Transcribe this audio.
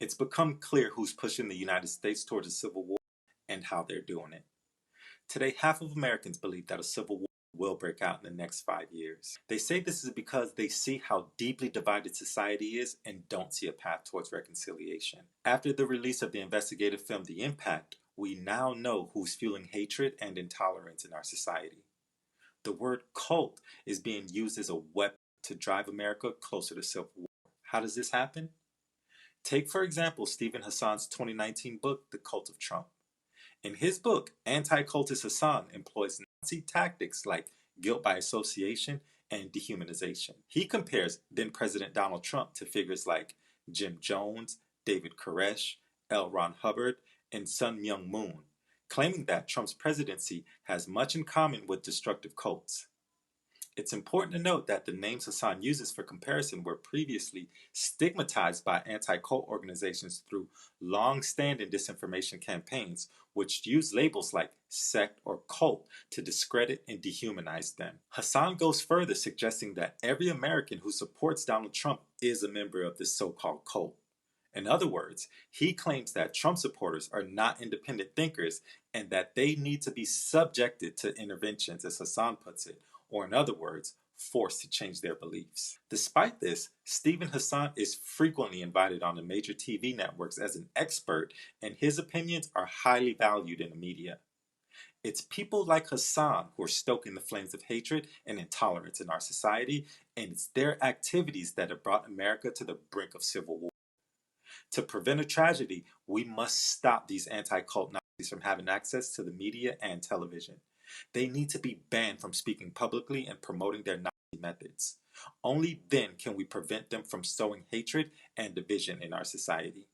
It's become clear who's pushing the United States towards a civil war and how they're doing it. Today, half of Americans believe that a civil war will break out in the next 5 years. They say this is because they see how deeply divided society is and don't see a path towards reconciliation. After the release of the investigative film The Impact, we now know who's fueling hatred and intolerance in our society. The word cult is being used as a weapon to drive America closer to civil war. How does this happen? Take, for example, Stephen Hassan's 2019 book, The Cult of Trump. In his book, anti-cultist Hassan employs Nazi tactics like guilt by association and dehumanization. He compares then-President Donald Trump to figures like Jim Jones, David Koresh, L. Ron Hubbard, and Sun Myung Moon, claiming that Trump's presidency has much in common with destructive cults. It's important to note that the names Hassan uses for comparison were previously stigmatized by anti-cult organizations through long-standing disinformation campaigns, which use labels like sect or cult to discredit and dehumanize them. Hassan goes further, suggesting that every American who supports Donald Trump is a member of this so-called cult. In other words, he claims that Trump supporters are not independent thinkers and that they need to be subjected to interventions, as Hassan puts it, or in other words, forced to change their beliefs. Despite this, Stephen Hassan is frequently invited on the major TV networks as an expert, and his opinions are highly valued in the media. It's people like Hassan who are stoking the flames of hatred and intolerance in our society, and it's their activities that have brought America to the brink of civil war. To prevent a tragedy, we must stop these anti-cult Nazis from having access to the media and television. They need to be banned from speaking publicly and promoting their Nazi methods. Only then can we prevent them from sowing hatred and division in our society.